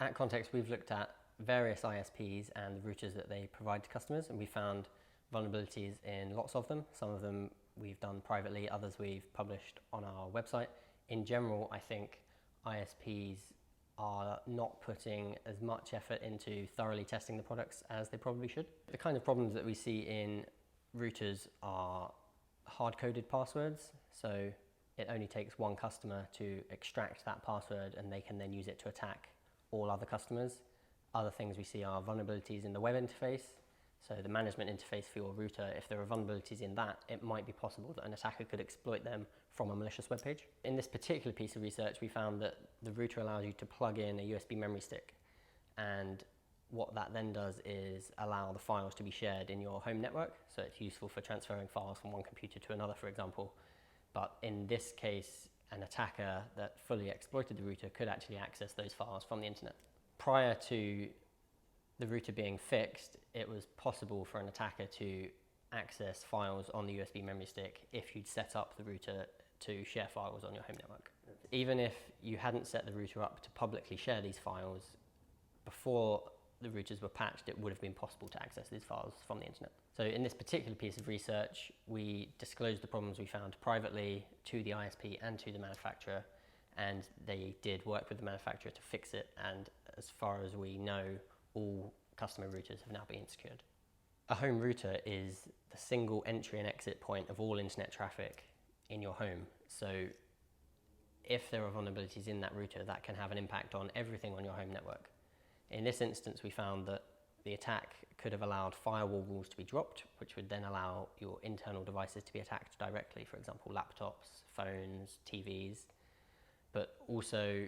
At Context, we've looked at various ISPs and the routers that they provide to customers, and we found vulnerabilities in lots of them. Some of them we've done privately, others we've published on our website. In general, I think ISPs are not putting as much effort into thoroughly testing the products as they probably should. The kind of problems that we see in routers are hard-coded passwords. So it only takes one customer to extract that password and they can then use it to attack all other customers. Other things we see are vulnerabilities in the web interface. So the management interface for your router, if there are vulnerabilities in that, it might be possible that an attacker could exploit them from a malicious web page. In this particular piece of research, we found that the router allows you to plug in a USB memory stick, and what that then does is allow the files to be shared in your home network. So it's useful for transferring files from one computer to another, for example. But in this case, an attacker that fully exploited the router could actually access those files from the internet. Prior to the router being fixed, it was possible for an attacker to access files on the USB memory stick if you'd set up the router to share files on your home network. Even if you hadn't set the router up to publicly share these files, before the routers were patched, it would have been possible to access these files from the internet. So in this particular piece of research, we disclosed the problems we found privately to the ISP and to the manufacturer, and they did work with the manufacturer to fix it, and as far as we know, all customer routers have now been secured. A home router is the single entry and exit point of all internet traffic in your home. So if there are vulnerabilities in that router, that can have an impact on everything on your home network. In this instance, we found that the attack could have allowed firewall rules to be dropped, which would then allow your internal devices to be attacked directly, for example, laptops, phones, TVs, but also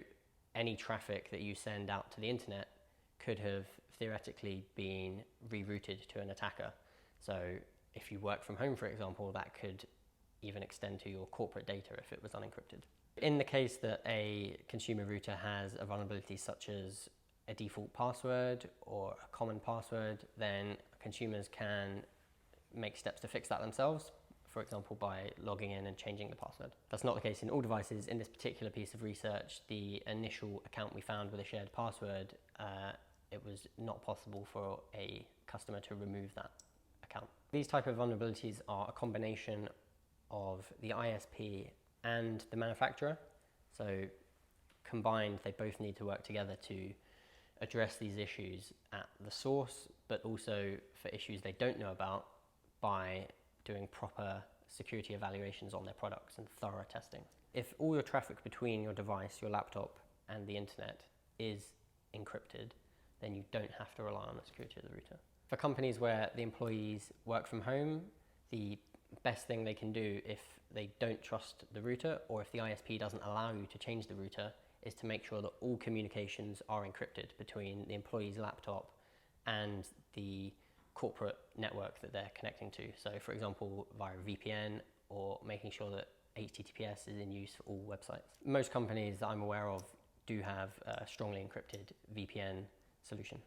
any traffic that you send out to the internet could have theoretically been rerouted to an attacker. So if you work from home, for example, that could even extend to your corporate data if it was unencrypted. In the case that a consumer router has a vulnerability such as a default password or a common password, then consumers can make steps to fix that themselves, for example, by logging in and changing the password. That's not the case in all devices. In this particular piece of research, the initial account we found with a shared password, it was not possible for a customer to remove that account. These type of vulnerabilities are a combination of the ISP and the manufacturer. So combined, they both need to work together to address these issues at the source, but also for issues they don't know about by doing proper security evaluations on their products and thorough testing. If all your traffic between your device, your laptop, and the internet is encrypted, then you don't have to rely on the security of the router. For companies where the employees work from home, the best thing they can do if they don't trust the router, or if the ISP doesn't allow you to change the router, is to make sure that all communications are encrypted between the employee's laptop and the corporate network that they're connecting to. So for example, via VPN, or making sure that HTTPS is in use for all websites. Most companies that I'm aware of do have a strongly encrypted VPN solution.